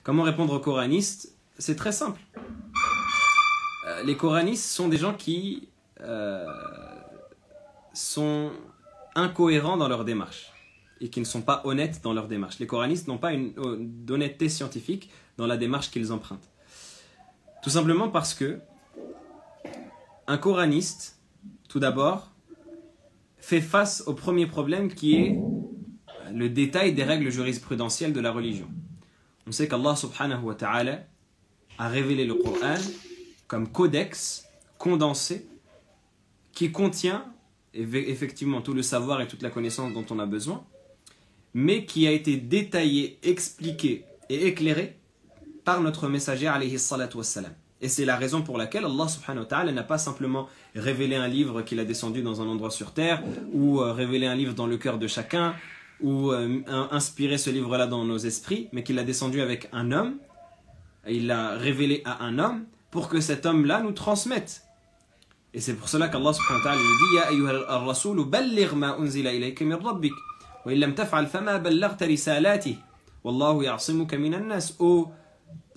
Comment répondre aux coranistes? C'est très simple. Les coranistes sont des gens qui sont incohérents dans leur démarche et qui ne sont pas honnêtes dans leur démarche. Les coranistes n'ont pas une honnêteté scientifique dans la démarche qu'ils empruntent. Tout simplement parce que un coraniste, tout d'abord, fait face au premier problème qui est le détail des règles jurisprudentielles de la religion. On sait qu'Allah subhanahu wa ta'ala a révélé le Coran comme codex condensé qui contient effectivement tout le savoir et toute la connaissance dont on a besoin, mais qui a été détaillé, expliqué et éclairé par notre messager alayhi salatu wassalam. Et c'est la raison pour laquelle Allah subhanahu wa ta'ala n'a pas simplement révélé un livre qu'il a descendu dans un endroit sur terre, ou révélé un livre dans le cœur de chacun, ou inspiré ce livre-là dans nos esprits, mais qu'il l'a descendu avec un homme, il l'a révélé à un homme, pour que cet homme-là nous transmette. Et c'est pour cela qu'Allah subhanahu wa ta'ala lui dit « Ya ayyuhal ar-rasoul, balligh ma unzila ilayka min rabbik, wa illam taf'al fama ballaghta risalatih, wallahu ya'simuka minan nas »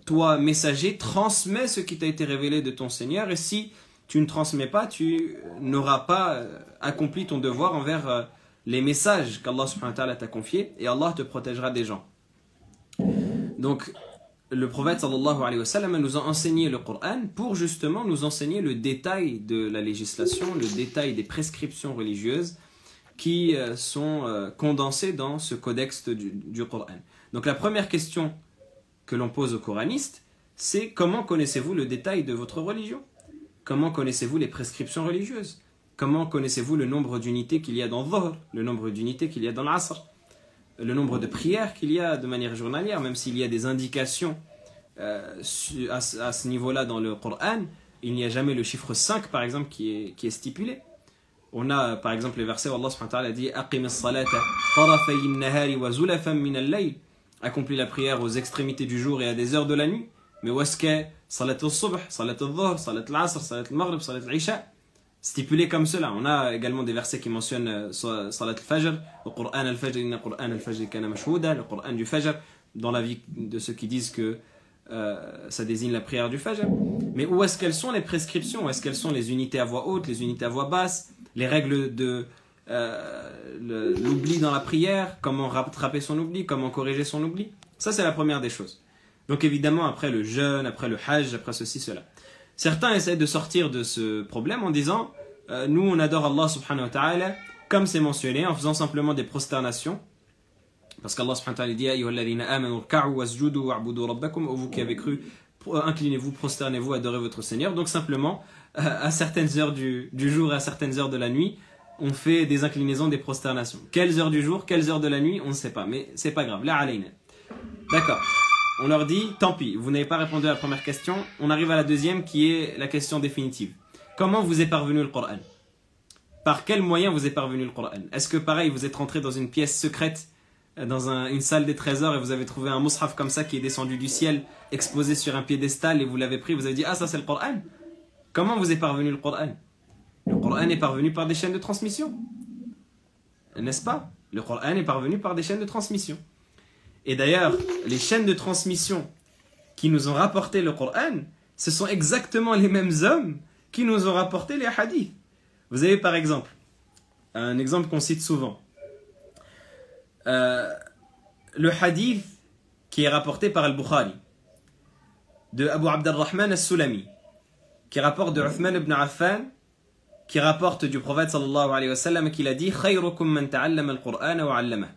toi, messager, transmets ce qui t'a été révélé de ton Seigneur, et si tu ne transmets pas, tu n'auras pas accompli ton devoir envers les messages qu'Allah subhanahu wa ta'ala t'a confiés, et Allah te protégera des gens. Donc, le prophète sallallahu alayhi wa sallam nous a enseigné le Coran pour justement nous enseigner le détail de la législation, le détail des prescriptions religieuses qui sont condensées dans ce codex du Coran. Donc, la première question que l'on pose aux coranistes, c'est comment connaissez-vous le détail de votre religion? Comment connaissez-vous les prescriptions religieuses? Comment connaissez-vous le nombre d'unités qu'il y a dans Dhuhr, le nombre d'unités qu'il y a dans l'Asr, le nombre de prières qu'il y a de manière journalière, même s'il y a des indications à ce niveau-là dans le Coran, il n'y a jamais le chiffre 5 par exemple qui est stipulé. On a par exemple les versets où Allah subhanahu wa ta'ala dit « Aqim as-salata tarafay an-nahari wa zulafan min al-layl » accomplir la prière aux extrémités du jour et à des heures de la nuit. Mais où est-ce que salat al-subh, salat al-dhuhr, salat al-asr, salat al-maghrib, salat al-isha, stipulé comme cela. On a également des versets qui mentionnent salat al-fajr, le Qur'an al-fajr, inna Qur'an al-fajr kana mashhouda, le Qur'an du fajr, dans la vie de ceux qui disent que ça désigne la prière du fajr. Mais où est-ce qu'elles sont les prescriptions? Où est-ce qu'elles sont les unités à voix haute, les unités à voix basse, les règles de l'oubli dans la prière, comment rattraper son oubli, comment corriger son oubli? Ça, c'est la première des choses. Donc évidemment, après le jeûne, après le hajj, après ceci, cela. Certains essaient de sortir de ce problème en disant nous, on adore Allah subhanahu wa ta'ala, comme c'est mentionné, en faisant simplement des prosternations. Parce qu'Allah subhanahu wa ta'ala dit Ya ayyuhalladhina amanu rka'u wasjudu wa'budu rabbakum, vous qui avez cru, inclinez-vous, prosternez-vous, adorez votre Seigneur. Donc simplement, à certaines heures du jour et à certaines heures de la nuit, on fait des inclinaisons, des prosternations. Quelles heures du jour, quelles heures de la nuit, on ne sait pas, mais c'est pas grave. La alayna. D'accord. On leur dit, tant pis, vous n'avez pas répondu à la première question. On arrive à la deuxième qui est la question définitive. Comment vous est parvenu le Coran? Par quel moyen vous est parvenu le Coran? Est-ce que pareil, vous êtes rentré dans une pièce secrète, dans une salle des trésors, et vous avez trouvé un mushaf comme ça qui est descendu du ciel, exposé sur un piédestal, et vous l'avez pris, vous avez dit, ah ça c'est le Coran? Comment vous est parvenu le Coran? Le Coran est parvenu par des chaînes de transmission. N'est-ce pas? Le Coran est parvenu par des chaînes de transmission. Et d'ailleurs, les chaînes de transmission qui nous ont rapporté le Coran, ce sont exactement les mêmes hommes qui nous ont rapporté les hadiths. Vous avez par exemple, un exemple qu'on cite souvent, le hadith qui est rapporté par Al-Bukhari, de Abu Abdurrahman al-Sulami, qui rapporte de Uthman ibn Affan, qui rapporte du prophète sallallahu alayhi wa sallam qu'il a dit khayrukum man ta'allama al-Qur'ana wa 'allama.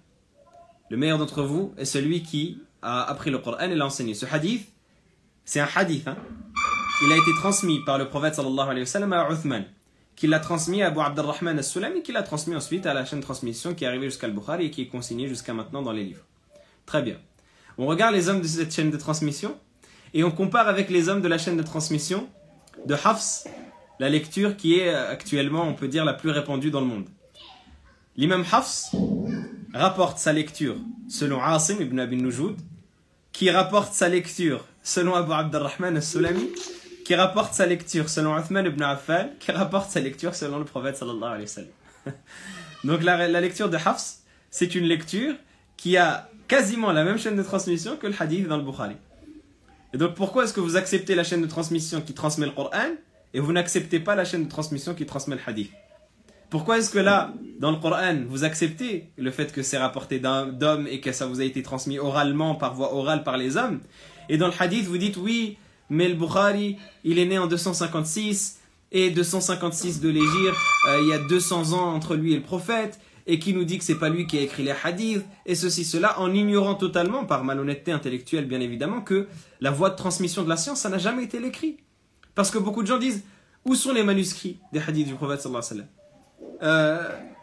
Le meilleur d'entre vous est celui qui a appris le Coran et l'a enseigné. Ce hadith, c'est un hadith. Il a été transmis par le prophète sallallahu alayhi wa sallam à Uthman, qui l'a transmis à Abu Abdurrahman al-Sulami, qui l'a transmis ensuite à la chaîne de transmission qui est arrivée jusqu'à Al-Bukhari et qui est consignée jusqu'à maintenant dans les livres. Très bien. On regarde les hommes de cette chaîne de transmission et on compare avec les hommes de la chaîne de transmission de Hafs, la lecture qui est actuellement, on peut dire, la plus répandue dans le monde. L'imam Hafs rapporte sa lecture selon Asim ibn Abi Nujoud, qui rapporte sa lecture selon Abu Abdurrahman al-Sulami, qui rapporte sa lecture selon Uthman ibn Affan, qui rapporte sa lecture selon le prophète sallallahu alayhi wa sallam. Donc la lecture de Hafs, c'est une lecture qui a quasiment la même chaîne de transmission que le hadith dans le Bukhari. Et donc pourquoi est-ce que vous acceptez la chaîne de transmission qui transmet le Coran et vous n'acceptez pas la chaîne de transmission qui transmet le hadith? Pourquoi est-ce que là, dans le Coran, vous acceptez le fait que c'est rapporté d'hommes et que ça vous a été transmis oralement, par voie orale par les hommes? Et dans le hadith, vous dites oui, mais le Bukhari, il est né en 256 et 256 de l'Hégire, il y a 200 ans entre lui et le prophète, et qui nous dit que c'est pas lui qui a écrit les hadiths, et ceci, cela, en ignorant totalement, par malhonnêteté intellectuelle bien évidemment, que la voie de transmission de la science, ça n'a jamais été l'écrit. Parce que beaucoup de gens disent, où sont les manuscrits des hadiths du prophète sallallahu alayhi wa sallam?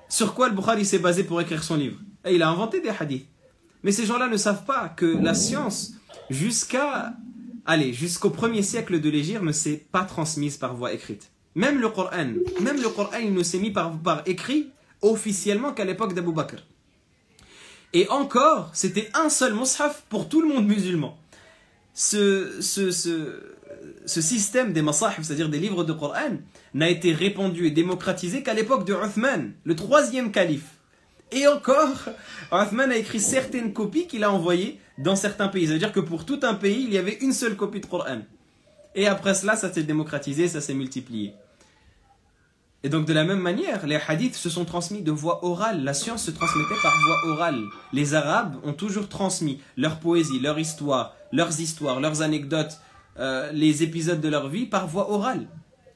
Sur quoi le Bukhari s'est basé pour écrire son livre? Et il a inventé des hadiths. Mais ces gens-là ne savent pas que la science, jusqu'au 1er siècle de l'Hégire, ne s'est pas transmise par voie écrite. Même le Coran, il ne s'est mis par écrit officiellement qu'à l'époque d'Abu Bakr. Et encore, c'était un seul mushaf pour tout le monde musulman. Ce système des masahif, c'est-à-dire des livres de Coran, n'a été répandu et démocratisé qu'à l'époque de Uthman, le 3e calife. Et encore, Uthman a écrit certaines copies qu'il a envoyées dans certains pays. C'est-à-dire que pour tout un pays, il y avait une seule copie de Coran. Et après cela, ça s'est démocratisé, ça s'est multiplié. Et donc de la même manière, les hadiths se sont transmis de voie orale. La science se transmettait par voie orale. Les Arabes ont toujours transmis leur poésie, leurs histoires, leurs anecdotes, les épisodes de leur vie par voie orale.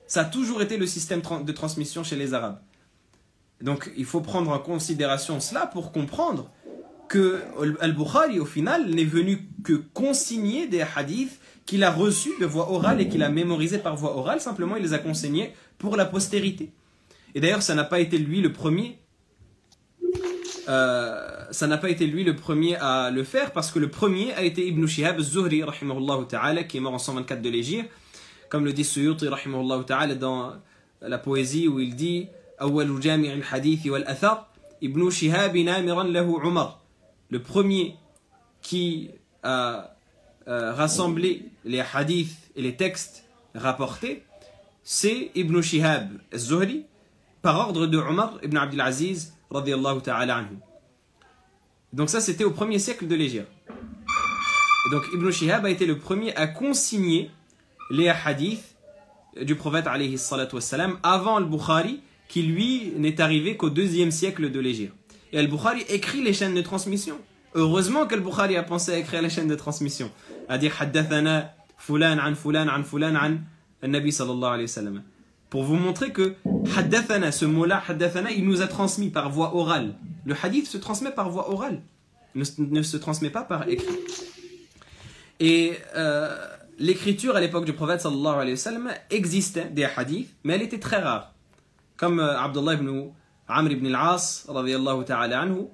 Ça a toujours été le système de transmission chez les Arabes. Donc il faut prendre en considération cela pour comprendre que Al-Bukhari au final n'est venu que consigner des hadiths qu'il a reçus de voie orale et qu'il a mémorisés par voie orale. Simplement il les a consignés pour la postérité. Et d'ailleurs ça n'a pas été lui le premier à le faire, parce que le premier a été Ibn Shihab az-Zuhri rahimahullah ta'ala, qui est mort en 124 de l'Hégire, comme le dit Suyuti rahimahullah ta'ala dans la poésie où il dit أول جامع الحديث والأثر ابن شهاب نامرا له عمر. Le premier qui a rassemblé les hadiths et les textes rapportés, c'est Ibn Shihab az-Zuhri, par ordre de Omar ibn Abdul Aziz radiyallahu ta'ala anhu. Donc ça c'était au 1er siècle de l'Hégire. Et donc Ibn Shihab a été le premier à consigner les hadiths du prophète alayhi salatu wassalam avant le Bukhari, qui lui n'est arrivé qu'au 2e siècle de l'Hégire. Et Al-Bukhari écrit les chaînes de transmission. Heureusement qu'Al-Bukhari a pensé à écrire les chaînes de transmission, à dire haddathana fulan an fulan an fulan an al-Nabi sallallahu alayhi wa sallam. Pour vous montrer que haddathana, ce mot-là, haddathana, il nous a transmis par voie orale. Le hadith se transmet par voie orale, ne se transmet pas par écrit. Et l'écriture à l'époque du prophète sallallahu alayhi wa sallam existait des hadiths, mais elle était très rare. Comme Abdullah ibn Amr ibn al-As radiyallahu ta'ala anhu,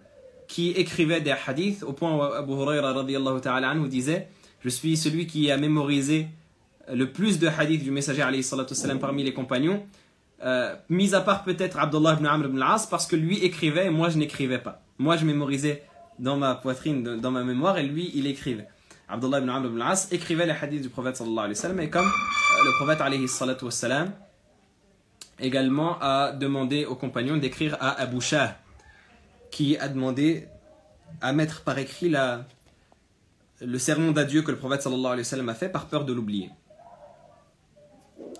qui écrivait des hadiths au point où Abu Huraira radiyallahu ta'ala anhu disait: je suis celui qui a mémorisé le plus de hadiths du messager alayhi salatu wassalam parmi les compagnons, mis à part peut-être Abdullah ibn Amr ibn al-As, parce que lui écrivait et moi je n'écrivais pas. Moi je mémorisais dans ma poitrine, dans ma mémoire, et lui il écrivait. Abdullah ibn Amr ibn al-As écrivait les hadiths du prophète sallallahu alayhi wa sallam, et comme le prophète alayhi salatu wassalam également a demandé aux compagnons d'écrire à Abu Shah, qui a demandé à mettre par écrit le sermon d'adieu que le prophète sallallahu alayhi wa sallam a fait par peur de l'oublier.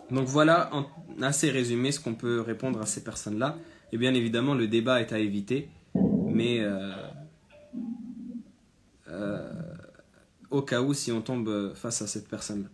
Donc voilà en assez résumé ce qu'on peut répondre à ces personnes-là. Et bien évidemment le débat est à éviter, mais au cas où si on tombe face à cette personne-là.